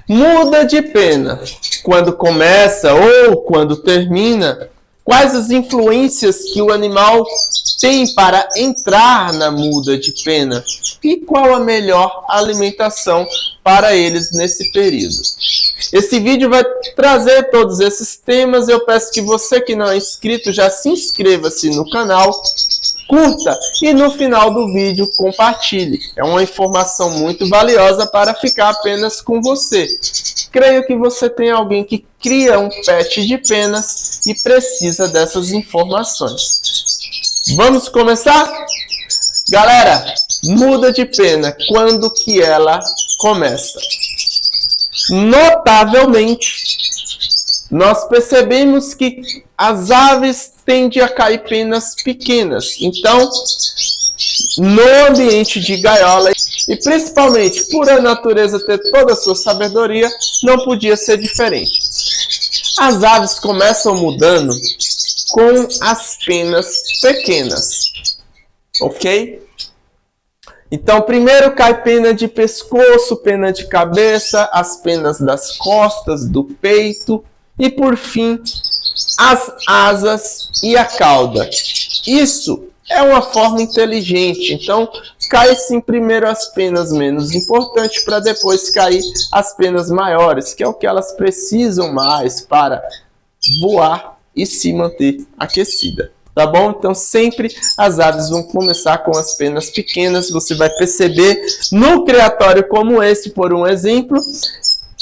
Muda de pena. Quando começa ou quando termina, quais as influências que o animal tem para entrar na muda de pena? E qual a melhor alimentação para eles nesse período? Esse vídeo vai trazer todos esses temas. Eu peço que você que não é inscrito já se inscreva-se no canal, curta e no final do vídeo compartilhe. É uma informação muito valiosa para ficar apenas com você. Creio que você tem alguém que cria um pet de penas e precisa dessas informações. Vamos começar? Galera, muda de pena, quando que ela começa? Notavelmente, nós percebemos que as aves tendem a cair penas pequenas. Então, no ambiente de gaiola, e principalmente por a natureza ter toda a sua sabedoria, não podia ser diferente. As aves começam mudando com as penas pequenas, ok? Então, primeiro cai pena de pescoço, pena de cabeça, as penas das costas, do peito e, por fim, as asas e a cauda. Isso é uma forma inteligente. Então, cai sim primeiro as penas menos importantes para depois cair as penas maiores, que é o que elas precisam mais para voar e se manter aquecida. Tá bom? Então, sempre as aves vão começar com as penas pequenas. Você vai perceber no criatório como esse, por um exemplo,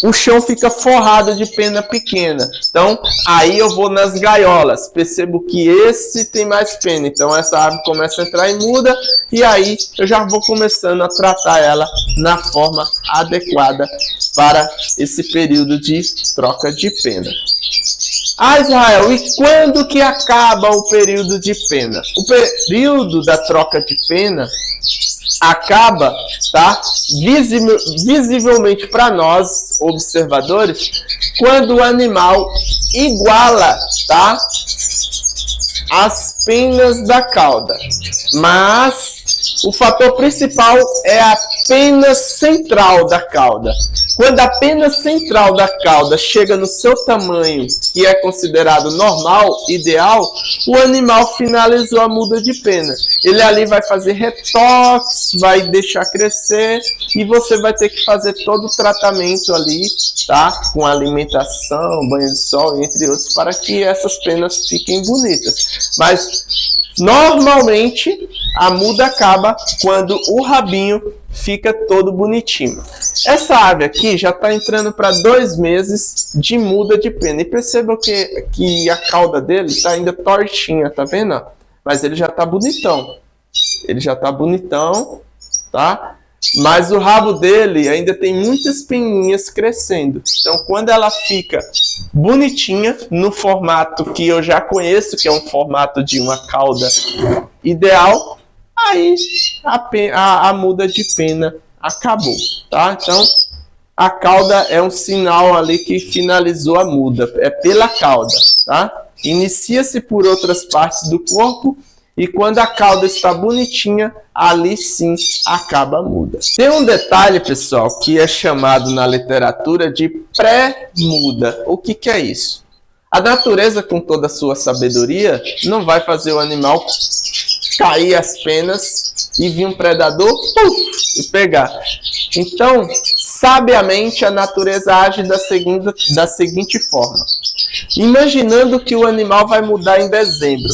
o chão fica forrado de pena pequena. Então, aí eu vou nas gaiolas. Percebo que esse tem mais pena. Então, essa ave começa a entrar em muda. E aí, eu já vou começando a tratar ela na forma adequada para esse período de troca de pena. Ah, Israel, e quando que acaba o período de pena? O período da troca de pena acaba, tá? Visivelmente para nós, observadores, quando o animal iguala, tá? As penas da cauda. Mas o fator principal é a pena central da cauda. Quando a pena central da cauda chega no seu tamanho, que é considerado normal, ideal, o animal finalizou a muda de pena. Ele ali vai fazer retox, vai deixar crescer e você vai ter que fazer todo o tratamento ali, tá? Com alimentação, banho de sol, entre outros, para que essas penas fiquem bonitas. Mas normalmente a muda acaba quando o rabinho fica todo bonitinho. Essa ave aqui já está entrando para 2 meses de muda de pena. E perceba que a cauda dele está ainda tortinha, tá vendo? Mas ele já está bonitão. Ele já está bonitão, tá? Mas o rabo dele ainda tem muitas peninhas crescendo. Então, quando ela fica bonitinha, no formato que eu já conheço, que é um formato de uma cauda ideal, aí a muda de pena acabou, tá? Então, a cauda é um sinal ali que finalizou a muda. É pela cauda, tá? Inicia-se por outras partes do corpo e quando a cauda está bonitinha, ali sim acaba a muda. Tem um detalhe, pessoal, que é chamado na literatura de pré-muda. O que é isso? A natureza, com toda a sua sabedoria, não vai fazer o animal cair as penas e vir um predador e pegar. Então, sabiamente, a natureza age da seguinte forma. Imaginando que o animal vai mudar em dezembro.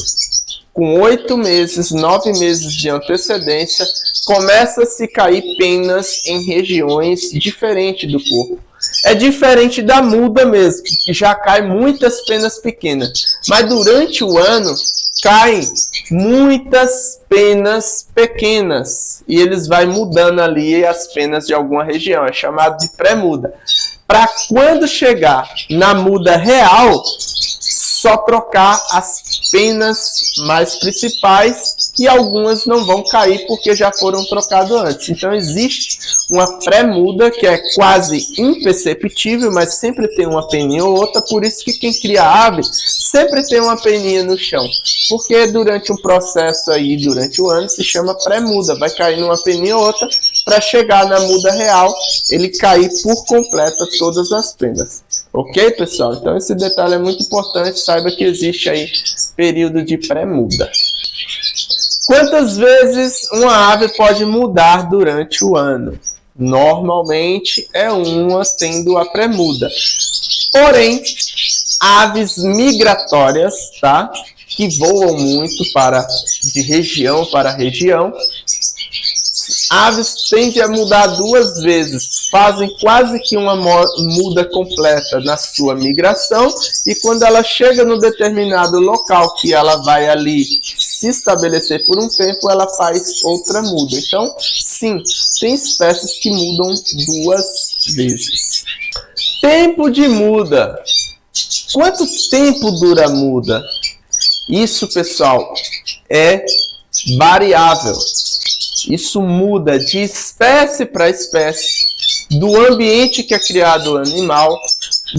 Com 8 meses, 9 meses de antecedência, começa a se cair penas em regiões diferentes do corpo. É diferente da muda mesmo, que já cai muitas penas pequenas. Mas durante o ano, caem muitas penas pequenas. E eles vão mudando ali as penas de alguma região. É chamado de pré-muda. Para quando chegar na muda real, só trocar as penas mais principais e algumas não vão cair porque já foram trocadas antes. Então existe uma pré-muda que é quase imperceptível, mas sempre tem uma peninha ou outra. Por isso que quem cria ave sempre tem uma peninha no chão, porque durante um processo aí, durante o ano, se chama pré-muda. Vai cair numa peninha ou outra para chegar na muda real, ele cair por completo todas as penas. Ok, pessoal? Então esse detalhe é muito importante, saiba que existe aí período de pré-muda. Quantas vezes uma ave pode mudar durante o ano? Normalmente é uma tendo a pré-muda. Porém, aves migratórias, tá? Que voam muito de região para região, aves tendem a mudar 2 vezes, fazem quase que uma muda completa na sua migração, e quando ela chega no determinado local que ela vai ali se estabelecer por um tempo, ela faz outra muda. Então, sim, tem espécies que mudam 2 vezes. Tempo de muda. Quanto tempo dura a muda? Isso, pessoal, é variável. Isso muda de espécie para espécie, do ambiente que é criado o animal,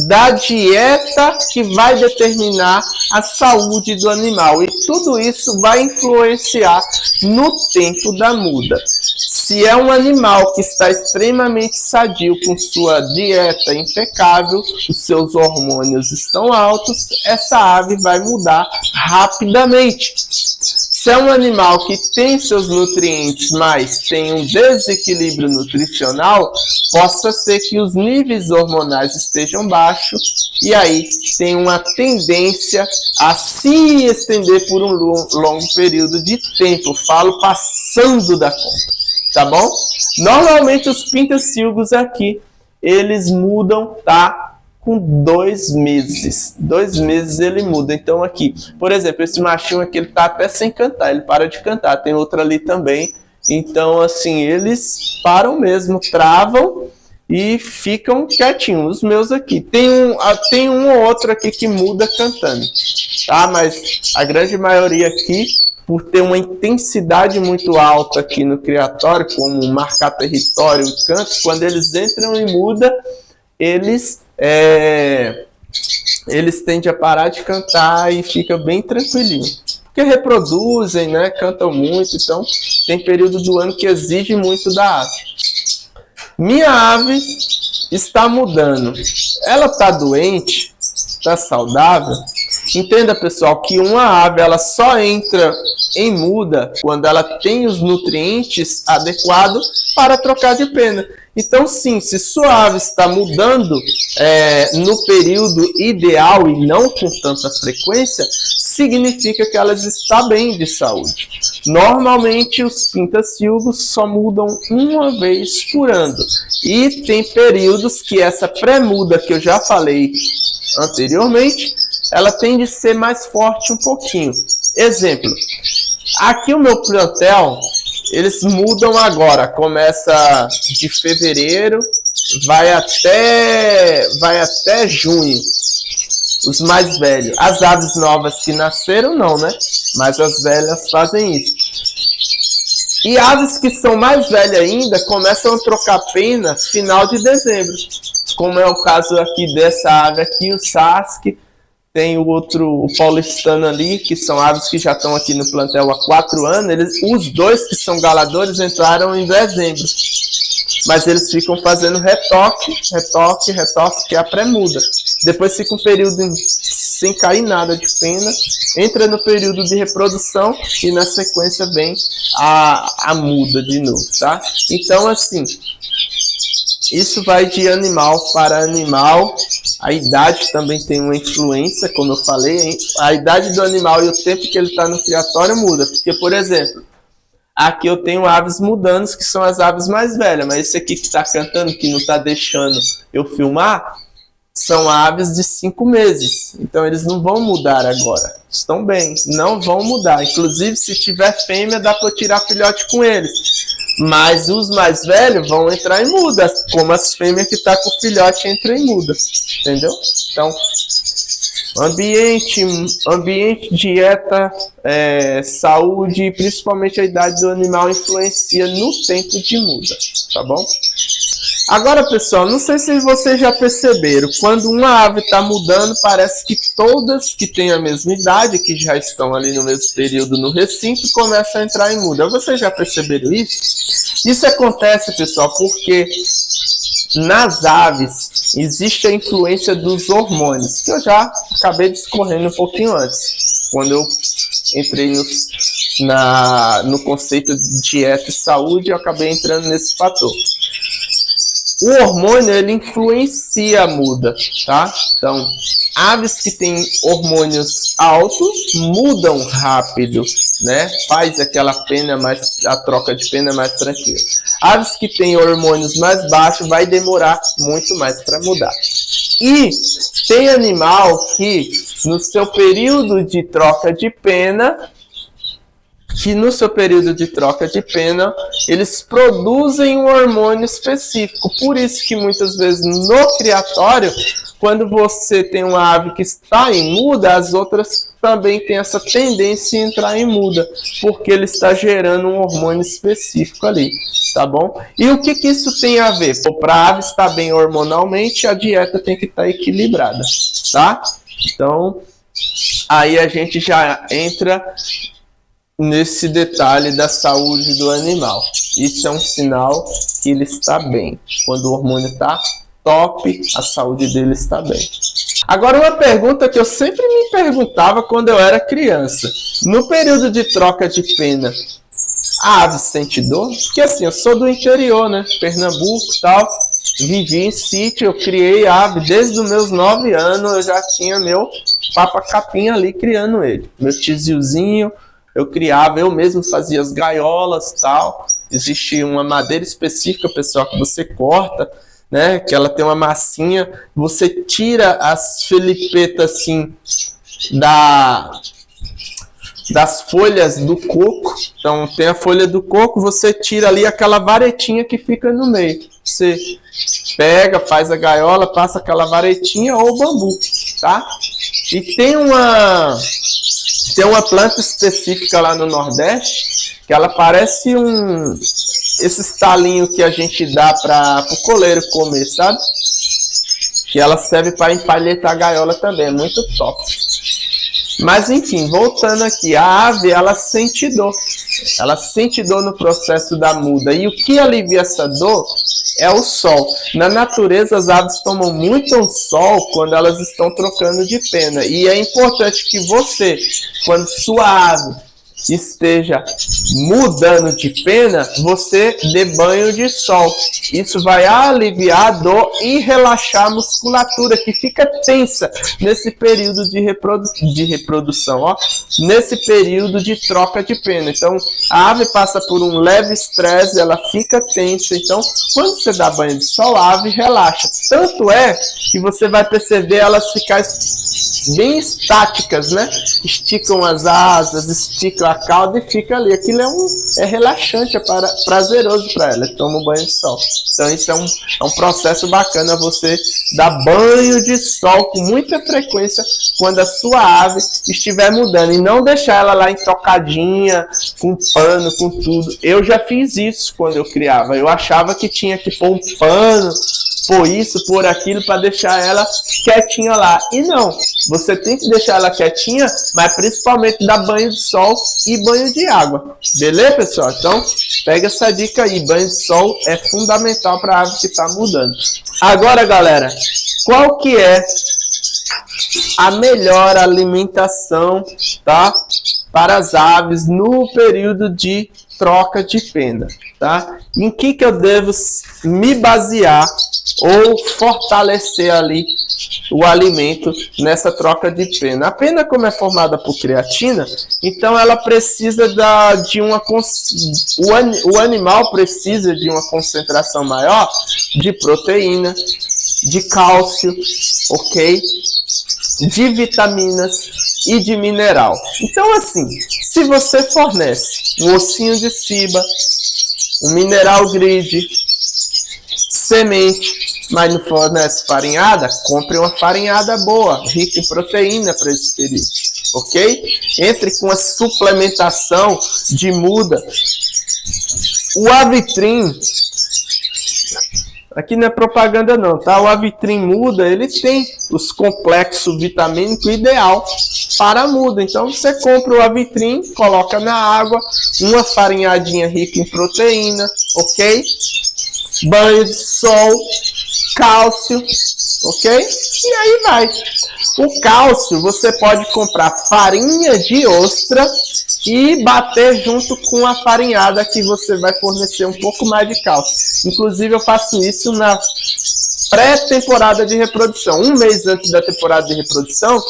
da dieta que vai determinar a saúde do animal. E tudo isso vai influenciar no tempo da muda. Se é um animal que está extremamente sadio, com sua dieta impecável, os seus hormônios estão altos, essa ave vai mudar rapidamente. Se é um animal que tem seus nutrientes, mas tem um desequilíbrio nutricional, possa ser que os níveis hormonais estejam baixos e aí tem uma tendência a se estender por um longo período de tempo. Falo passando da conta, tá bom? Normalmente os pintacilgos aqui, eles mudam, tá? Com 2 meses. 2 meses ele muda. Então aqui, por exemplo, esse machinho aqui, ele tá até sem cantar, ele para de cantar. Tem outro ali também. Então, assim, eles param mesmo, travam e ficam quietinhos. Os meus aqui. Tem um ou outro aqui que muda cantando, tá? Mas a grande maioria aqui, por ter uma intensidade muito alta aqui no criatório, como marcar território e canto, quando eles entram em muda, eles tendem a parar de cantar e fica bem tranquilinho. Porque reproduzem, né? Cantam muito, então tem período do ano que exige muito da ave. Minha ave está mudando. Ela está doente? Está saudável? Entenda, pessoal, que uma ave ela só entra em muda quando ela tem os nutrientes adequados para trocar de pena. Então, sim, se sua ave está mudando no período ideal e não com tanta frequência, significa que ela está bem de saúde. Normalmente, os pintacilgos só mudam 1 vez por ano. E tem períodos que essa pré-muda que eu já falei anteriormente, ela tende a ser mais forte um pouquinho. Exemplo, aqui o meu plantel, eles mudam agora, começa de fevereiro, vai até junho, os mais velhos. As aves novas que nasceram não, né? Mas as velhas fazem isso. E aves que são mais velhas ainda, começam a trocar pena final de dezembro. Como é o caso aqui dessa ave aqui, o Sasque. Tem o outro, o paulistano ali, que são aves que já estão aqui no plantel há 4 anos. Os 2 que são galadores entraram em dezembro. Mas eles ficam fazendo retoque, que é a pré-muda. Depois fica um período sem cair nada de pena, entra no período de reprodução e na sequência vem a muda de novo, tá? Então, assim, isso vai de animal para animal. A idade também tem uma influência, como eu falei, hein? A idade do animal e o tempo que ele está no criatório muda. Porque, por exemplo, aqui eu tenho aves mudanos, que são as aves mais velhas, mas esse aqui que está cantando, que não está deixando eu filmar, são aves de 5 meses. Então eles não vão mudar agora. Estão bem, não vão mudar. Inclusive, se tiver fêmea, dá para tirar filhote com eles. Mas os mais velhos vão entrar em muda, como as fêmeas que estão com o filhote entram em muda. Entendeu? Então, ambiente, dieta, saúde e principalmente a idade do animal influencia no tempo de muda, tá bom? Agora, pessoal, não sei se vocês já perceberam, quando uma ave está mudando, parece que todas que têm a mesma idade, que já estão ali no mesmo período no recinto, começam a entrar em muda. Vocês já perceberam isso? Isso acontece, pessoal, porque nas aves existe a influência dos hormônios, que eu já acabei discorrendo um pouquinho antes, quando eu entrei no conceito de dieta e saúde, eu acabei entrando nesse fator. O hormônio, ele influencia a muda, tá? Então, aves que têm hormônios altos mudam rápido, né? Faz aquela a troca de pena mais tranquila. Aves que têm hormônios mais baixos vai demorar muito mais para mudar. E tem animal que no seu período de troca de pena, eles produzem um hormônio específico. Por isso que muitas vezes no criatório, quando você tem uma ave que está em muda, as outras também têm essa tendência a entrar em muda, porque ele está gerando um hormônio específico ali, tá bom? E o que isso tem a ver? Para a ave estar bem hormonalmente, a dieta tem que estar equilibrada, tá? Então, aí a gente já entra nesse detalhe da saúde do animal. Isso é um sinal que ele está bem. Quando o hormônio está top, a saúde dele está bem. Agora, uma pergunta que eu sempre me perguntava quando eu era criança. No período de troca de pena, a ave sente dor? Porque assim, eu sou do interior, né? Pernambuco e tal. Vivi em sítio, eu criei ave. Desde os meus 9 anos eu já tinha meu papa-capim ali criando ele. Meu tiziozinho, eu criava, eu mesmo fazia as gaiolas e tal. Existe uma madeira específica, pessoal, que você corta, né? Que ela tem uma massinha. Você tira as felipetas assim das folhas do coco. Então tem a folha do coco, você tira ali aquela varetinha que fica no meio. Você pega, faz a gaiola, passa aquela varetinha ou bambu, tá? E tem uma planta específica lá no Nordeste, que ela parece esses talinhos que a gente dá para o coleiro comer, sabe? Que ela serve para empalhetar a gaiola também, é muito top. Mas enfim, voltando aqui, a ave, ela sente dor. Ela sente dor no processo da muda. E o que alivia essa dor é o sol. Na natureza, as aves tomam muito sol quando elas estão trocando de pena. E é importante que você, quando sua ave esteja mudando de pena, você dê banho de sol. Isso vai aliviar a dor e relaxar a musculatura que fica tensa nesse período de reprodução, ó, nesse período de troca de pena. Então, a ave passa por um leve estresse, ela fica tensa. Então, quando você dá banho de sol, a ave relaxa. Tanto é que você vai perceber elas ficar bem estáticas, né? Esticam as asas, esticam a cauda e fica ali. Aquilo é relaxante, é prazeroso para ela. Toma um banho de sol. Então isso é um processo bacana, você dar banho de sol com muita frequência quando a sua ave estiver mudando. E não deixar ela lá intocadinha, com pano, com tudo. Eu já fiz isso quando eu criava. Eu achava que tinha que pôr um pano, por isso, por aquilo, para deixar ela quietinha lá. E não, você tem que deixar ela quietinha, mas principalmente dar banho de sol e banho de água. Beleza, pessoal? Então, pega essa dica aí. Banho de sol é fundamental para a ave que está mudando. Agora, galera, qual que é a melhor alimentação, tá, para as aves no período de troca de pena, tá? Em que eu devo me basear ou fortalecer ali o alimento nessa troca de pena? A pena, como é formada por creatina, então ela precisa o animal precisa de uma concentração maior de proteína, de cálcio, ok? De vitaminas e de mineral. Então, assim, se você fornece um ossinho de ciba, um mineral grid, semente, mas não fornece farinhada, compre uma farinhada boa, rica em proteína para esse período, ok? Entre com a suplementação de muda. O Avitrim, Aqui não é propaganda não, tá? O Avitrim Muda, ele tem os complexos vitamínicos ideal para a muda. Então você compra o Avitrim, coloca na água, uma farinhadinha rica em proteína, ok? Banho de sol, cálcio, ok? E aí vai. O cálcio, você pode comprar farinha de ostra e bater junto com a farinhada que você vai fornecer um pouco mais de cálcio. Inclusive, eu faço isso na pré-temporada de reprodução. Um mês antes da temporada de reprodução,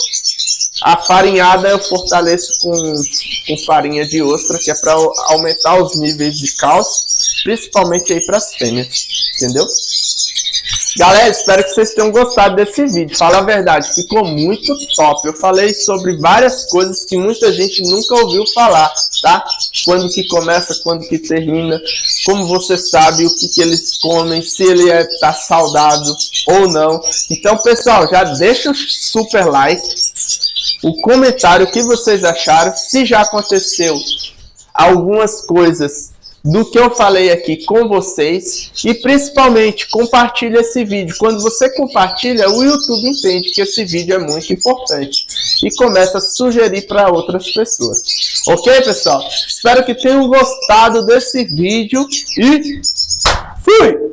a farinhada eu fortaleço com farinha de ostra, que é para aumentar os níveis de cálcio, principalmente aí para as fêmeas, entendeu? Galera, espero que vocês tenham gostado desse vídeo. Fala a verdade, ficou muito top. Eu falei sobre várias coisas que muita gente nunca ouviu falar, tá? Quando que começa, quando que termina, como você sabe o que eles comem, se ele tá saudável ou não. Então, pessoal, já deixa o super like, o comentário, o que vocês acharam, se já aconteceu algumas coisas do que eu falei aqui com vocês e principalmente compartilha esse vídeo. Quando você compartilha, o YouTube entende que esse vídeo é muito importante e começa a sugerir para outras pessoas. Ok, pessoal? Espero que tenham gostado desse vídeo e fui!